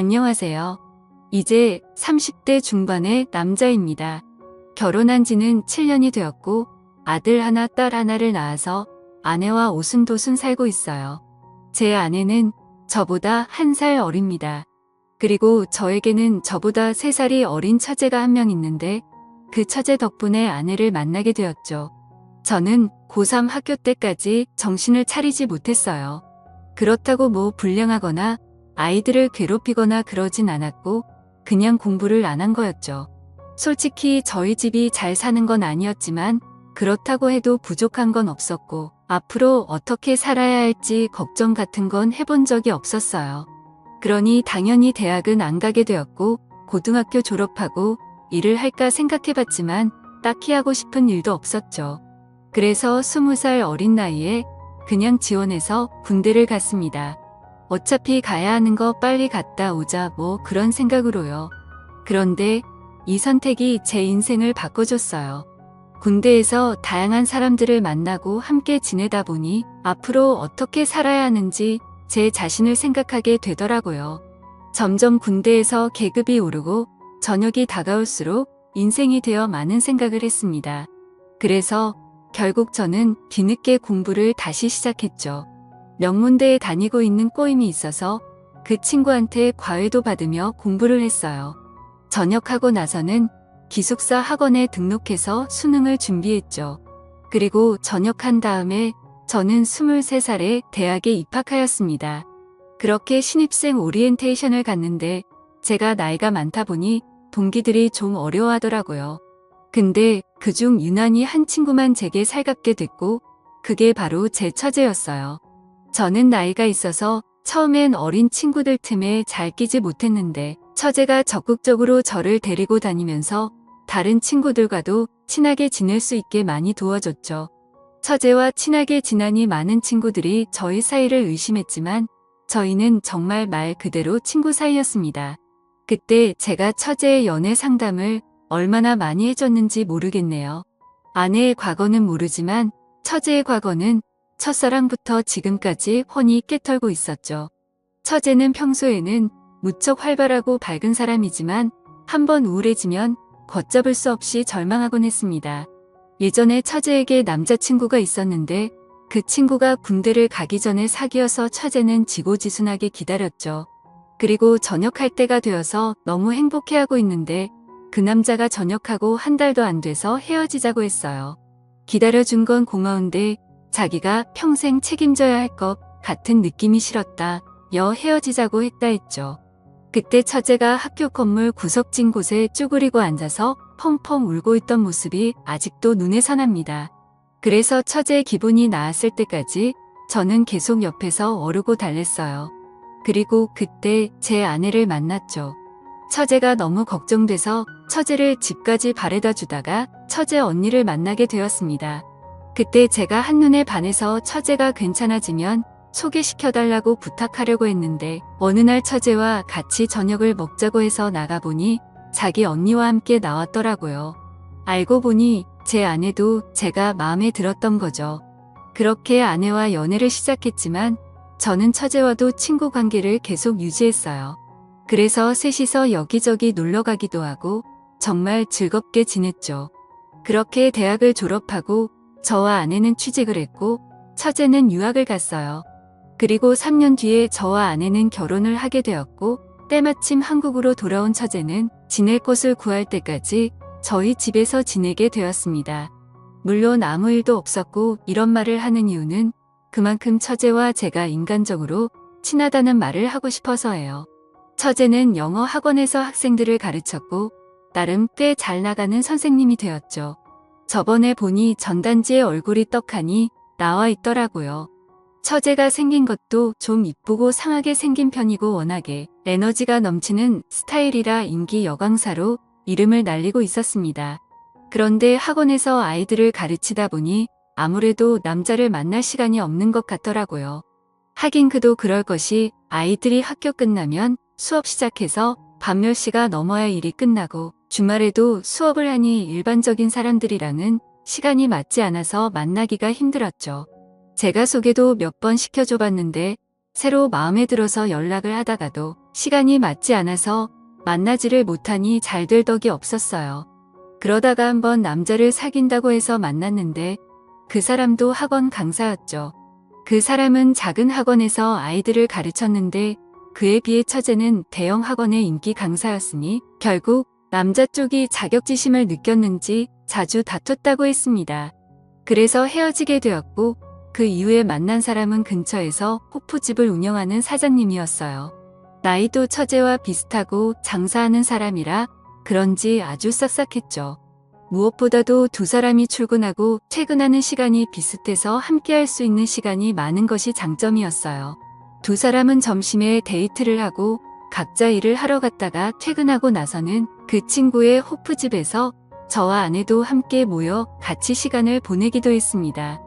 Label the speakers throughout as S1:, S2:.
S1: 안녕하세요. 이제 30대 중반의 남자입니다. 결혼한 지는 7년이 되었고 아들 하나, 딸 하나를 낳아서 아내와 오순도순 살고 있어요. 제 아내는 저보다 1살 어립니다. 그리고 저에게는 저보다 3살이 어린 처제가 한 명 있는데 그 처제 덕분에 아내를 만나게 되었죠. 저는 고3 학교 때까지 정신을 차리지 못했어요. 그렇다고 뭐 불량하거나 아이들을 괴롭히거나 그러진 않았고 그냥 공부를 안 한 거였죠. 솔직히 저희 집이 잘 사는 건 아니었지만 그렇다고 해도 부족한 건 없었고 앞으로 어떻게 살아야 할지 걱정 같은 건 해본 적이 없었어요. 그러니 당연히 대학은 안 가게 되었고 고등학교 졸업하고 일을 할까 생각해봤지만 딱히 하고 싶은 일도 없었죠. 그래서 20살 어린 나이에 그냥 지원해서 군대를 갔습니다. 어차피 가야 하는 거 빨리 갔다 오자 뭐 그런 생각으로요. 그런데 이 선택이 제 인생을 바꿔줬어요. 군대에서 다양한 사람들을 만나고 함께 지내다 보니 앞으로 어떻게 살아야 하는지 제 자신을 생각하게 되더라고요. 점점 군대에서 계급이 오르고 저녁이 다가올수록 인생이 되어 많은 생각을 했습니다. 그래서 결국 저는 뒤늦게 공부를 다시 시작했죠. 명문대에 다니고 있는 꼬임이 있어서 그 친구한테 과외도 받으며 공부를 했어요. 전역하고 나서는 기숙사 학원에 등록해서 수능을 준비했죠. 그리고 전역한 다음에 저는 23살에 대학에 입학하였습니다. 그렇게 신입생 오리엔테이션을 갔는데 제가 나이가 많다 보니 동기들이 좀 어려워하더라고요. 근데 그중 유난히 한 친구만 제게 살갑게 됐고 그게 바로 제 처제였어요. 저는 나이가 있어서 처음엔 어린 친구들 틈에 잘 끼지 못했는데 처제가 적극적으로 저를 데리고 다니면서 다른 친구들과도 친하게 지낼 수 있게 많이 도와줬죠. 처제와 친하게 지내니 많은 친구들이 저희 사이를 의심했지만 저희는 정말 말 그대로 친구 사이였습니다. 그때 제가 처제의 연애 상담을 얼마나 많이 해줬는지 모르겠네요. 아내의 과거는 모르지만 처제의 과거는 첫사랑부터 지금까지 훤히 꿰털고 있었죠. 처제는 평소에는 무척 활발하고 밝은 사람이지만 한번 우울해지면 걷잡을 수 없이 절망하곤 했습니다. 예전에 처제에게 남자친구가 있었는데 그 친구가 군대를 가기 전에 사귀어서 처제는 지고지순하게 기다렸죠. 그리고 전역할 때가 되어서 너무 행복해하고 있는데 그 남자가 전역하고 한 달도 안 돼서 헤어지자고 했어요. 기다려준 건 고마운데 자기가 평생 책임져야 할 것 같은 느낌이 싫었다. 헤어지자고 했다 했죠. 그때 처제가 학교 건물 구석진 곳에 쭈그리고 앉아서 펑펑 울고 있던 모습이 아직도 눈에 선합니다. 그래서 처제의 기분이 나았을 때까지 저는 계속 옆에서 어르고 달랬어요. 그리고 그때 제 아내를 만났죠. 처제가 너무 걱정돼서 처제를 집까지 바래다 주다가 처제 언니를 만나게 되었습니다. 그때 제가 한눈에 반해서 처제가 괜찮아지면 소개시켜달라고 부탁하려고 했는데 어느 날 처제와 같이 저녁을 먹자고 해서 나가보니 자기 언니와 함께 나왔더라고요. 알고 보니 제 아내도 제가 마음에 들었던 거죠. 그렇게 아내와 연애를 시작했지만 저는 처제와도 친구 관계를 계속 유지했어요. 그래서 셋이서 여기저기 놀러 가기도 하고 정말 즐겁게 지냈죠. 그렇게 대학을 졸업하고 저와 아내는 취직을 했고 처제는 유학을 갔어요. 그리고 3년 뒤에 저와 아내는 결혼을 하게 되었고 때마침 한국으로 돌아온 처제는 지낼 곳을 구할 때까지 저희 집에서 지내게 되었습니다. 물론 아무 일도 없었고 이런 말을 하는 이유는 그만큼 처제와 제가 인간적으로 친하다는 말을 하고 싶어서예요. 처제는 영어 학원에서 학생들을 가르쳤고 나름 꽤 잘 나가는 선생님이 되었죠. 저번에 보니 전단지에 얼굴이 떡하니 나와 있더라고요. 처제가 생긴 것도 좀 이쁘고 상하게 생긴 편이고 워낙에 에너지가 넘치는 스타일이라 인기 여강사로 이름을 날리고 있었습니다. 그런데 학원에서 아이들을 가르치다 보니 아무래도 남자를 만날 시간이 없는 것 같더라고요. 하긴 그도 그럴 것이 아이들이 학교 끝나면 수업 시작해서 밤 10시가 넘어야 일이 끝나고 주말에도 수업을 하니 일반적인 사람들이랑은 시간이 맞지 않아서 만나기가 힘들었죠. 제가 소개도 몇 번 시켜줘 봤는데 새로 마음에 들어서 연락을 하다가도 시간이 맞지 않아서 만나지를 못하니 잘 될 덕이 없었어요. 그러다가 한번 남자를 사귄다고 해서 만났는데 그 사람도 학원 강사였죠. 그 사람은 작은 학원에서 아이들을 가르쳤는데 그에 비해 처제는 대형 학원의 인기 강사였으니 결국 남자 쪽이 자격지심을 느꼈는지 자주 다퉜다고 했습니다. 그래서 헤어지게 되었고 그 이후에 만난 사람은 근처에서 호프집을 운영하는 사장님이었어요. 나이도 처제와 비슷하고 장사하는 사람이라 그런지 아주 싹싹했죠. 무엇보다도 두 사람이 출근하고 퇴근하는 시간이 비슷해서 함께할 수 있는 시간이 많은 것이 장점이었어요. 두 사람은 점심에 데이트를 하고 각자 일을 하러 갔다가 퇴근하고 나서는 그 친구의 호프집에서 저와 아내도 함께 모여 같이 시간을 보내기도 했습니다.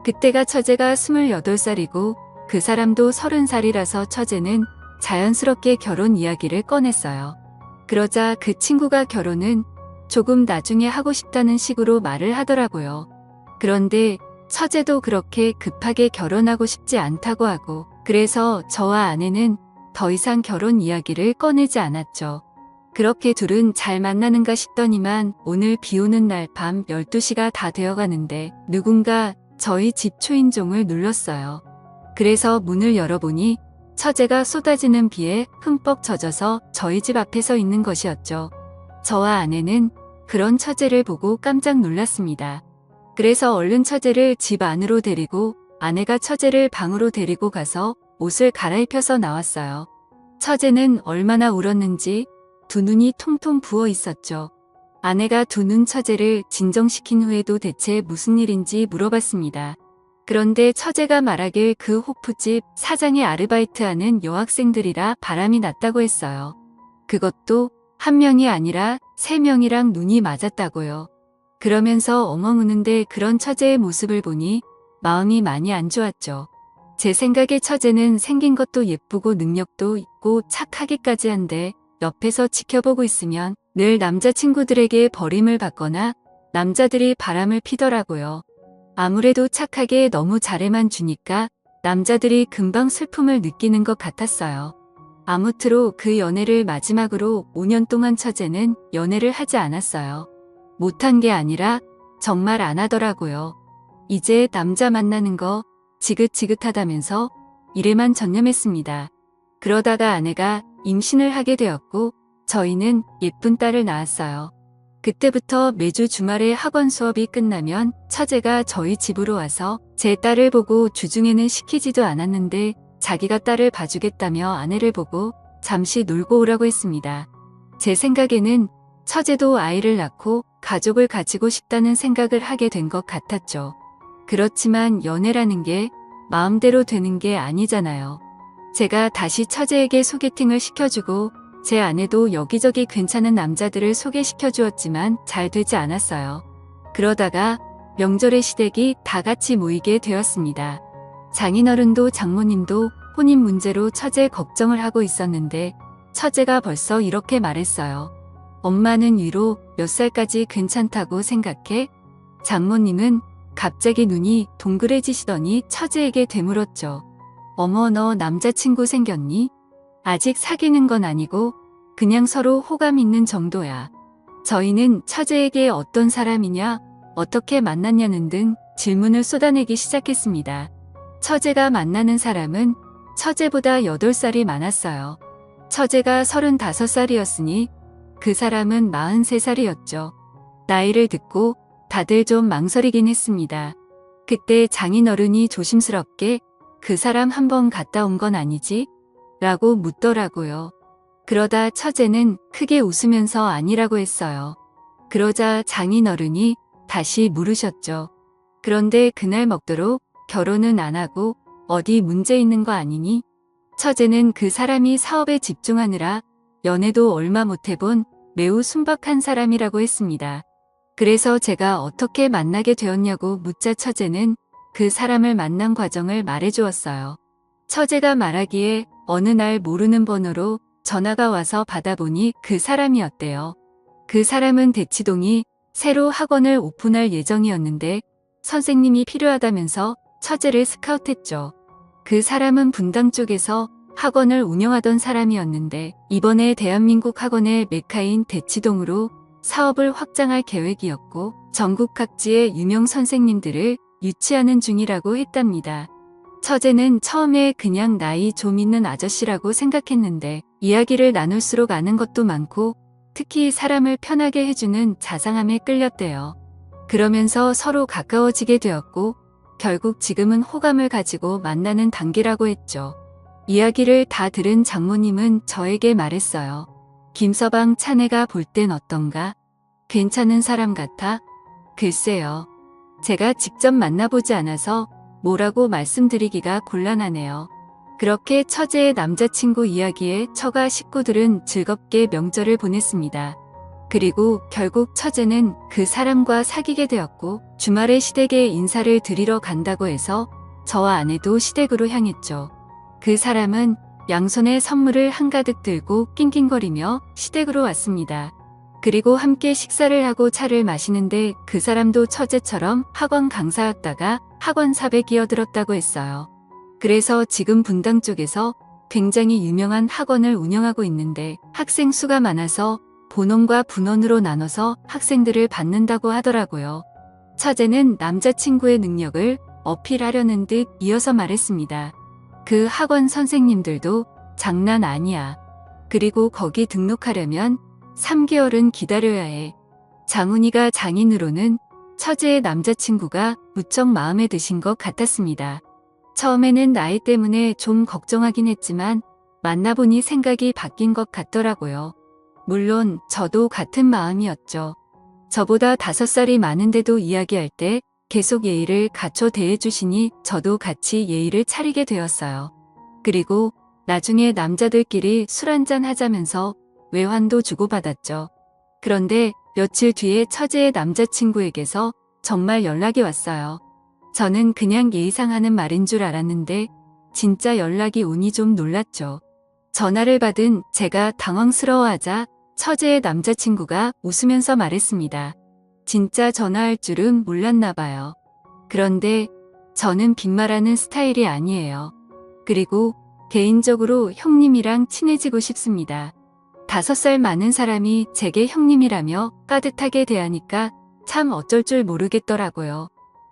S1: 그때가 처제가 28살이고 그 사람도 30살이라서 처제는 자연스럽게 결혼 이야기를 꺼냈어요. 그러자 그 친구가 결혼은 조금 나중에 하고 싶다는 식으로 말을 하더라고요. 그런데 처제도 그렇게 급하게 결혼하고 싶지 않다고 하고 그래서 저와 아내는 더 이상 결혼 이야기를 꺼내지 않았죠. 그렇게 둘은 잘 만나는가 싶더니만 오늘 비 오는 날 밤 12시가 다 되어가는데 누군가 저희 집 초인종을 눌렀어요. 그래서 문을 열어보니 처제가 쏟아지는 비에 흠뻑 젖어서 저희 집 앞에 서 있는 것이었죠. 저와 아내는 그런 처제를 보고 깜짝 놀랐습니다. 그래서 얼른 처제를 집 안으로 데리고 아내가 처제를 방으로 데리고 가서 옷을 갈아입혀서 나왔어요. 처제는 얼마나 울었는지 두 눈이 통통 부어 있었죠. 아내가 두 눈 처제를 진정시킨 후에도 대체 무슨 일인지 물어봤습니다. 그런데 처제가 말하길 그 호프집 사장이 아르바이트하는 여학생들이라 바람이 났다고 했어요. 그것도 한 명이 아니라 3명이랑 눈이 맞았다고요. 그러면서 엉엉 우는데 그런 처제의 모습을 보니 마음이 많이 안 좋았죠. 제 생각에 처제는 생긴 것도 예쁘고 능력도 있고 착하기까지 한데 옆에서 지켜보고 있으면 늘 남자친구들에게 버림을 받거나 남자들이 바람을 피더라고요. 아무래도 착하게 너무 잘해만 주니까 남자들이 금방 슬픔을 느끼는 것 같았어요. 아무쪼록 그 연애를 마지막으로 5년 동안 처제는 연애를 하지 않았어요. 못한 게 아니라 정말 안 하더라고요. 이제 남자 만나는 거 지긋지긋하다면서 일에만 전념했습니다. 그러다가 아내가 임신을 하게 되었고 저희는 예쁜 딸을 낳았어요. 그때부터 매주 주말에 학원 수업이 끝나면 처제가 저희 집으로 와서 제 딸을 보고 주중에는 시키지도 않았는데 자기가 딸을 봐주겠다며 아내를 보고 잠시 놀고 오라고 했습니다. 제 생각에는 처제도 아이를 낳고 가족을 가지고 싶다는 생각을 하게 된 것 같았죠. 그렇지만 연애라는 게 마음대로 되는 게 아니잖아요. 제가 다시 처제에게 소개팅을 시켜주고 제 아내도 여기저기 괜찮은 남자들을 소개시켜 주었지만 잘 되지 않았어요. 그러다가 명절의 시댁이 다 같이 모이게 되었습니다. 장인어른도 장모님도 혼인 문제로 처제 걱정을 하고 있었는데 처제가 벌써 이렇게 말했어요. 엄마는 위로 몇 살까지 괜찮다고 생각해? 장모님은 갑자기 눈이 동그래지시더니 처제에게 되물었죠. 어머, 너 남자친구 생겼니? 아직 사귀는 건 아니고 그냥 서로 호감 있는 정도야. 저희는 처제에게 어떤 사람이냐, 어떻게 만났냐는 등 질문을 쏟아내기 시작했습니다. 처제가 만나는 사람은 처제보다 8살이 많았어요. 처제가 35살이었으니 그 사람은 43살이었죠. 나이를 듣고 다들 좀 망설이긴 했습니다. 그때 장인어른이 조심스럽게 그 사람 한번 갔다 온 건 아니지? 라고 묻더라고요. 그러다 처제는 크게 웃으면서 아니라고 했어요. 그러자 장인어른이 다시 물으셨죠. 그런데 그날 먹도록 결혼은 안 하고 어디 문제 있는 거 아니니? 처제는 그 사람이 사업에 집중하느라 연애도 얼마 못 해본 매우 순박한 사람이라고 했습니다. 그래서 제가 어떻게 만나게 되었냐고 묻자 처제는 그 사람을 만난 과정을 말해주었어요. 처제가 말하기에 어느 날 모르는 번호로 전화가 와서 받아보니 그 사람이었대요. 그 사람은 대치동이 새로 학원을 오픈할 예정이었는데 선생님이 필요하다면서 처제를 스카우트했죠. 그 사람은 분당 쪽에서 학원을 운영하던 사람이었는데 이번에 대한민국 학원의 메카인 대치동으로 사업을 확장할 계획이었고 전국 각지의 유명 선생님들을 유치하는 중이라고 했답니다. 처제는 처음에 그냥 나이 좀 있는 아저씨라고 생각했는데 이야기를 나눌수록 아는 것도 많고 특히 사람을 편하게 해주는 자상함에 끌렸대요. 그러면서 서로 가까워지게 되었고 결국 지금은 호감을 가지고 만나는 단계라고 했죠. 이야기를 다 들은 장모님은 저에게 말했어요. 김서방 차내가 볼 땐 어떤가? 괜찮은 사람 같아? 글쎄요. 제가 직접 만나보지 않아서 뭐라고 말씀드리기가 곤란하네요. 그렇게 처제의 남자친구 이야기에 처가 식구들은 즐겁게 명절을 보냈습니다. 그리고 결국 처제는 그 사람과 사귀게 되었고 주말에 시댁에 인사를 드리러 간다고 해서 저와 아내도 시댁으로 향했죠. 그 사람은 양손에 선물을 한가득 들고 낑낑거리며 시댁으로 왔습니다. 그리고 함께 식사를 하고 차를 마시는데 그 사람도 처제처럼 학원 강사였다가 학원사에 끼어들었다고 했어요. 그래서 지금 분당 쪽에서 굉장히 유명한 학원을 운영하고 있는데 학생 수가 많아서 본원과 분원으로 나눠서 학생들을 받는다고 하더라고요. 처제는 남자친구의 능력을 어필하려는 듯 이어서 말했습니다. 그 학원 선생님들도 장난 아니야. 그리고 거기 등록하려면 3개월은 기다려야 해. 장훈이가 장인으로는 처제의 남자친구가 무척 마음에 드신 것 같았습니다. 처음에는 나이 때문에 좀 걱정하긴 했지만 만나보니 생각이 바뀐 것 같더라고요. 물론 저도 같은 마음이었죠. 저보다 5살이 많은데도 이야기할 때 계속 예의를 갖춰 대해주시니 저도 같이 예의를 차리게 되었어요. 그리고 나중에 남자들끼리 술 한잔 하자면서 외환도 주고받았죠. 그런데 며칠 뒤에 처제의 남자친구에게서 정말 연락이 왔어요. 저는 그냥 예의상 하는 말인 줄 알았는데 진짜 연락이 오니 좀 놀랐죠. 전화를 받은 제가 당황스러워하자 처제의 남자친구가 웃으면서 말했습니다. 진짜 전화할 줄은 몰랐나 봐요. 그런데 저는 빈말하는 스타일이 아니에요. 그리고 개인적으로 형님이랑 친해지고 싶습니다. 5살 많은 사람이 제게 형님이라며 따뜻하게 대하니까 참 어쩔 줄 모르겠더라고요.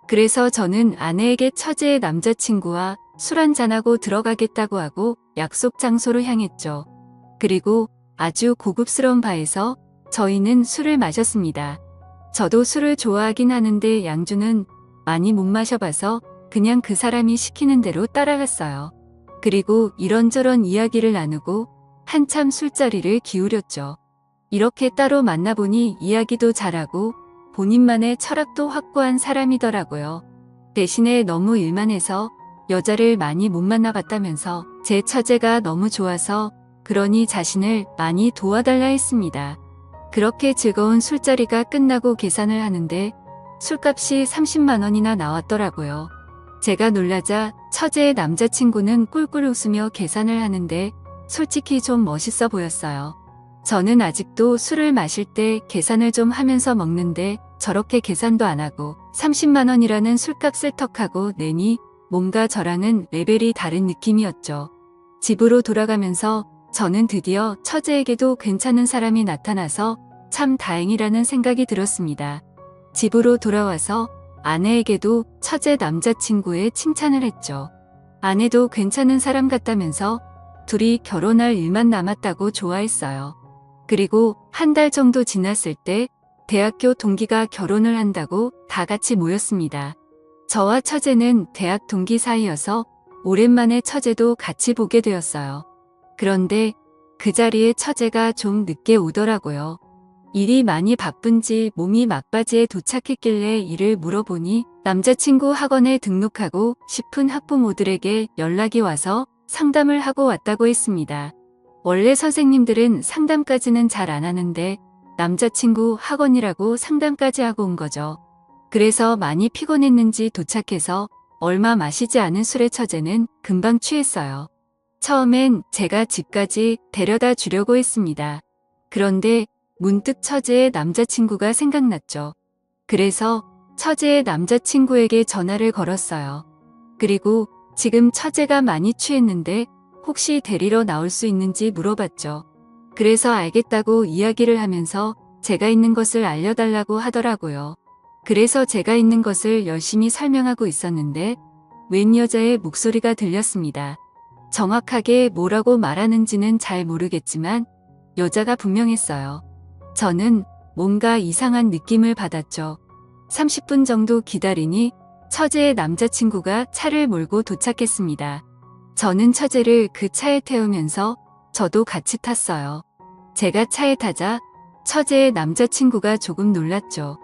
S1: 그래서 저는 아내에게 처제의 남자친구와 술 한잔하고 들어가겠다고 하고 약속 장소로 향했죠. 그리고 아주 고급스러운 바에서 저희는 술을 마셨습니다. 저도 술을 좋아하긴 하는데 양주는 많이 못 마셔봐서 그냥 그 사람이 시키는 대로 따라갔어요. 그리고 이런저런 이야기를 나누고 한참 술자리를 기울였죠. 이렇게 따로 만나보니 이야기도 잘하고 본인만의 철학도 확고한 사람이더라고요. 대신에 너무 일만 해서 여자를 많이 못 만나봤다면서 제 처제가 너무 좋아서 그러니 자신을 많이 도와달라 했습니다. 그렇게 즐거운 술자리가 끝나고 계산을 하는데 술값이 30만 원이나 나왔더라고요. 제가 놀라자 처제의 남자친구는 꿀꿀 웃으며 계산을 하는데 솔직히 좀 멋있어 보였어요. 저는 아직도 술을 마실 때 계산을 좀 하면서 먹는데 저렇게 계산도 안 하고 30만 원이라는 술값을 턱하고 내니 뭔가 저랑은 레벨이 다른 느낌이었죠. 집으로 돌아가면서 저는 드디어 처제에게도 괜찮은 사람이 나타나서 참 다행이라는 생각이 들었습니다. 집으로 돌아와서 아내에게도 처제 남자친구의 칭찬을 했죠. 아내도 괜찮은 사람 같다면서 둘이 결혼할 일만 남았다고 좋아했어요. 그리고 한 달 정도 지났을 때 대학교 동기가 결혼을 한다고 다 같이 모였습니다. 저와 처제는 대학 동기 사이여서 오랜만에 처제도 같이 보게 되었어요. 그런데 그 자리에 처제가 좀 늦게 오더라고요. 일이 많이 바쁜지 몸이 막바지에 도착했길래 일을 물어보니 남자친구 학원에 등록하고 싶은 학부모들에게 연락이 와서 상담을 하고 왔다고 했습니다. 원래 선생님들은 상담까지는 잘 안 하는데 남자친구 학원이라고 상담까지 하고 온 거죠. 그래서 많이 피곤했는지 도착해서 얼마 마시지 않은 술의 처제는 금방 취했어요. 처음엔 제가 집까지 데려다 주려고 했습니다. 그런데 문득 처제의 남자친구가 생각났죠. 그래서 처제의 남자친구에게 전화를 걸었어요. 그리고 지금 처제가 많이 취했는데 혹시 데리러 나올 수 있는지 물어봤죠. 그래서 알겠다고 이야기를 하면서 제가 있는 것을 알려달라고 하더라고요. 그래서 제가 있는 것을 열심히 설명하고 있었는데 웬 여자의 목소리가 들렸습니다. 정확하게 뭐라고 말하는지는 잘 모르겠지만 여자가 분명했어요. 저는 뭔가 이상한 느낌을 받았죠. 30분 정도 기다리니 처제의 남자친구가 차를 몰고 도착했습니다. 저는 처제를 그 차에 태우면서 저도 같이 탔어요. 제가 차에 타자 처제의 남자친구가 조금 놀랐죠.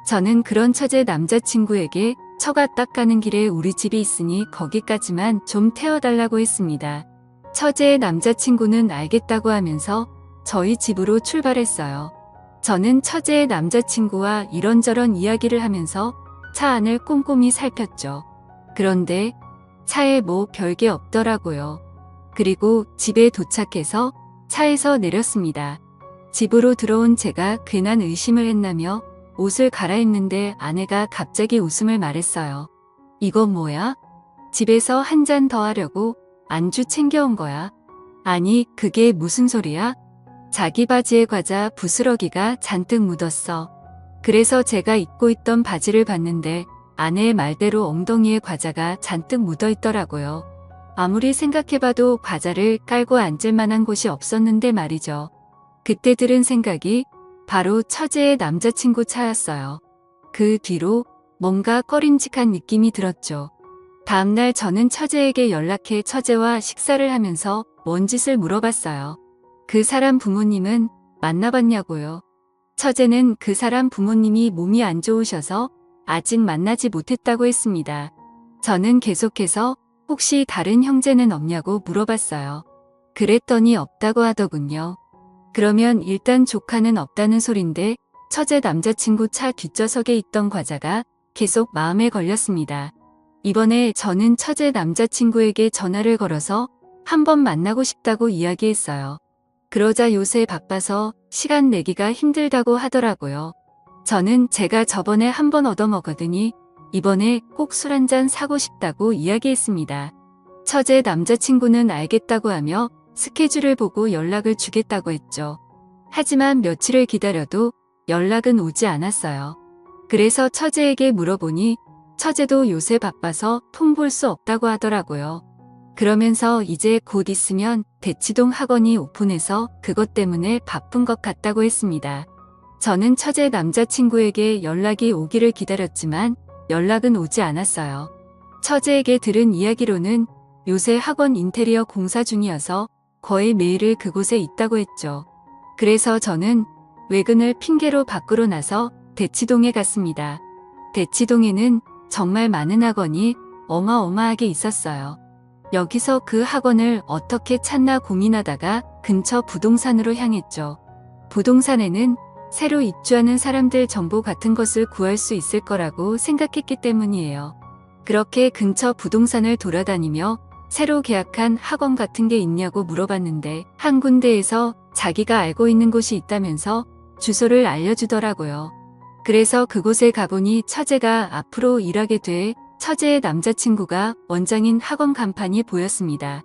S1: 저는 그런 처제 남자친구에게 처가 딱 가는 길에 우리 집이 있으니 거기까지만 좀 태워달라고 했습니다. 처제의 남자친구는 알겠다고 하면서 저희 집으로 출발했어요. 저는 처제의 남자친구와 이런저런 이야기를 하면서 차 안을 꼼꼼히 살폈죠. 그런데 차에 뭐 별게 없더라고요. 그리고 집에 도착해서 차에서 내렸습니다. 집으로 들어온 제가 괜한 의심을 했나며 옷을 갈아입는데 아내가 갑자기 웃음을 말했어요. 이거 뭐야? 집에서 한 잔 더 하려고 안주 챙겨온 거야. 아니, 그게 무슨 소리야? 자기 바지에 과자 부스러기가 잔뜩 묻었어. 그래서 제가 입고 있던 바지를 봤는데 아내의 말대로 엉덩이에 과자가 잔뜩 묻어 있더라고요. 아무리 생각해봐도 과자를 깔고 앉을 만한 곳이 없었는데 말이죠. 그때 들은 생각이 바로 처제의 남자친구 차였어요. 그 뒤로 뭔가 꺼림직한 느낌이 들었죠. 다음날 저는 처제에게 연락해 처제와 식사를 하면서 뭔 짓을 물어봤어요. 그 사람 부모님은 만나봤냐고요. 처제는 그 사람 부모님이 몸이 안 좋으셔서 아직 만나지 못했다고 했습니다. 저는 계속해서 혹시 다른 형제는 없냐고 물어봤어요. 그랬더니 없다고 하더군요. 그러면 일단 조카는 없다는 소린데 처제 남자친구 차 뒷좌석에 있던 과자가 계속 마음에 걸렸습니다. 이번에 저는 처제 남자친구에게 전화를 걸어서 한번 만나고 싶다고 이야기했어요. 그러자 요새 바빠서 시간 내기가 힘들다고 하더라고요. 저는 제가 저번에 한번 얻어먹었더니 이번에 꼭 술 한잔 사고 싶다고 이야기했습니다. 처제 남자친구는 알겠다고 하며 스케줄을 보고 연락을 주겠다고 했죠. 하지만 며칠을 기다려도 연락은 오지 않았어요. 그래서 처제에게 물어보니 처제도 요새 바빠서 통 볼 수 없다고 하더라고요. 그러면서 이제 곧 있으면 대치동 학원이 오픈해서 그것 때문에 바쁜 것 같다고 했습니다. 저는 처제 남자친구에게 연락이 오기를 기다렸지만 연락은 오지 않았어요. 처제에게 들은 이야기로는 요새 학원 인테리어 공사 중이어서 거의 매일을 그곳에 있다고 했죠. 그래서 저는 외근을 핑계로 밖으로 나서 대치동에 갔습니다. 대치동에는 정말 많은 학원이 어마어마하게 있었어요. 여기서 그 학원을 어떻게 찾나 고민하다가 근처 부동산으로 향했죠. 부동산에는 새로 입주하는 사람들 정보 같은 것을 구할 수 있을 거라고 생각했기 때문이에요. 그렇게 근처 부동산을 돌아다니며 새로 계약한 학원 같은 게 있냐고 물어봤는데 한 군데에서 자기가 알고 있는 곳이 있다면서 주소를 알려주더라고요. 그래서 그곳에 가보니 처제가 앞으로 일하게 돼 처제의 남자친구가 원장인 학원 간판이 보였습니다.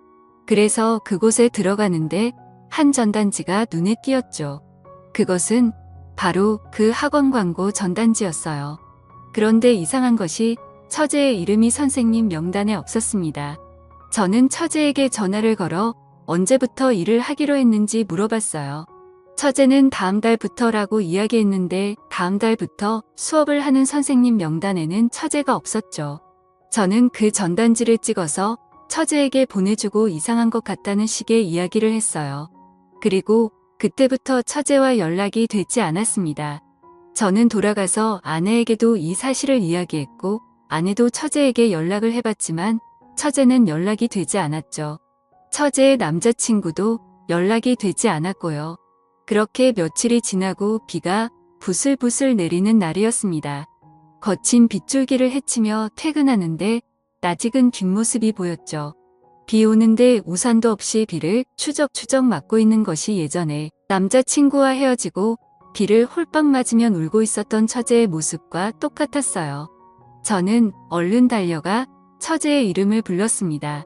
S1: 그래서 그곳에 들어가는데 한 전단지가 눈에 띄었죠. 그것은 바로 그 학원 광고 전단지였어요. 그런데 이상한 것이 처제의 이름이 선생님 명단에 없었습니다. 저는 처제에게 전화를 걸어 언제부터 일을 하기로 했는지 물어봤어요. 처제는 다음 달부터라고 이야기했는데 다음 달부터 수업을 하는 선생님 명단에는 처제가 없었죠. 저는 그 전단지를 찍어서 처제에게 보내주고 이상한 것 같다는 식의 이야기를 했어요. 그리고 그때부터 처제와 연락이 되지 않았습니다. 저는 돌아가서 아내에게도 이 사실을 이야기했고 아내도 처제에게 연락을 해봤지만 처제는 연락이 되지 않았죠. 처제의 남자친구도 연락이 되지 않았고요. 그렇게 며칠이 지나고 비가 부슬부슬 내리는 날이었습니다. 거친 빗줄기를 헤치며 퇴근하는데 낯익은 뒷모습이 보였죠. 비 오는데 우산도 없이 비를 추적추적 맞고 있는 것이 예전에 남자친구와 헤어지고 비를 홀빡 맞으면 울고 있었던 처제의 모습과 똑같았어요. 저는 얼른 달려가 처제의 이름을 불렀습니다.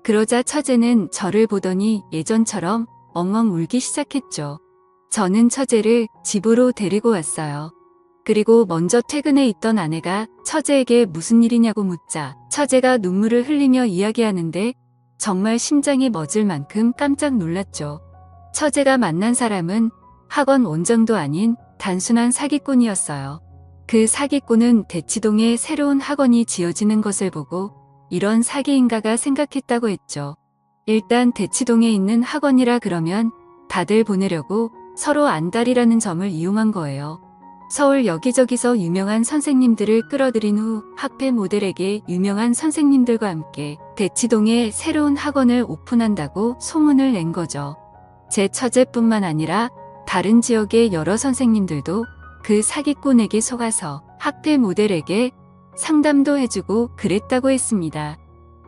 S1: 그러자 처제는 저를 보더니 예전처럼 엉엉 울기 시작했죠. 저는 처제를 집으로 데리고 왔어요. 그리고 먼저 퇴근해 있던 아내가 처제에게 무슨 일이냐고 묻자 처제가 눈물을 흘리며 이야기하는데 정말 심장이 멎을 만큼 깜짝 놀랐죠. 처제가 만난 사람은 학원 원장도 아닌 단순한 사기꾼이었어요. 그 사기꾼은 대치동에 새로운 학원이 지어지는 것을 보고 이런 사기인가가 생각했다고 했죠. 일단 대치동에 있는 학원이라 그러면 다들 보내려고 서로 안달이라는 점을 이용한 거예요. 서울 여기저기서 유명한 선생님들을 끌어들인 후 학회 모델에게 유명한 선생님들과 함께 대치동에 새로운 학원을 오픈한다고 소문을 낸 거죠. 제 처제뿐만 아니라 다른 지역의 여러 선생님들도 그 사기꾼에게 속아서 학회 모델에게 상담도 해주고 그랬다고 했습니다.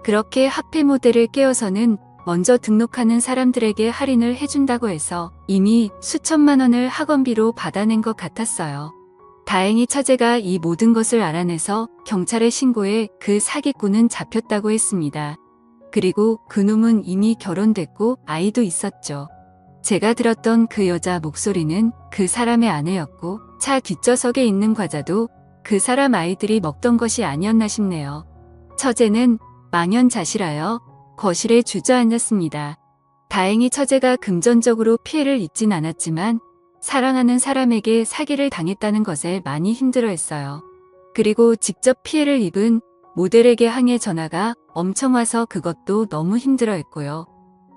S1: 그렇게 학회 모델을 깨워서는 먼저 등록하는 사람들에게 할인을 해준다고 해서 이미 수천만 원을 학원비로 받아낸 것 같았어요. 다행히 처제가 이 모든 것을 알아내서 경찰에 신고해 그 사기꾼은 잡혔다고 했습니다. 그리고 그놈은 이미 결혼됐고 아이도 있었죠. 제가 들었던 그 여자 목소리는 그 사람의 아내였고 차 뒷좌석에 있는 과자도 그 사람 아이들이 먹던 것이 아니었나 싶네요. 처제는 망연자실하여 거실에 주저앉았습니다. 다행히 처제가 금전적으로 피해를 입진 않았지만 사랑하는 사람에게 사기를 당했다는 것에 많이 힘들어했어요. 그리고 직접 피해를 입은 모델에게 항해 전화가 엄청 와서 그것도 너무 힘들어했고요.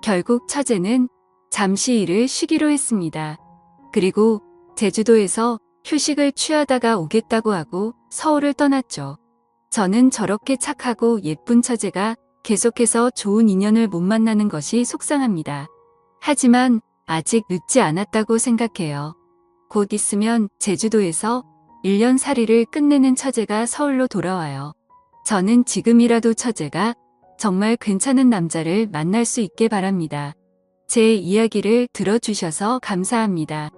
S1: 결국 처제는 잠시 일을 쉬기로 했습니다. 그리고 제주도에서 휴식을 취하다가 오겠다고 하고 서울을 떠났죠. 저는 저렇게 착하고 예쁜 처제가 계속해서 좋은 인연을 못 만나는 것이 속상합니다. 하지만 아직 늦지 않았다고 생각해요. 곧 있으면 제주도에서 1년 살이를 끝내는 처제가 서울로 돌아와요. 저는 지금이라도 처제가 정말 괜찮은 남자를 만날 수 있게 바랍니다. 제 이야기를 들어주셔서 감사합니다.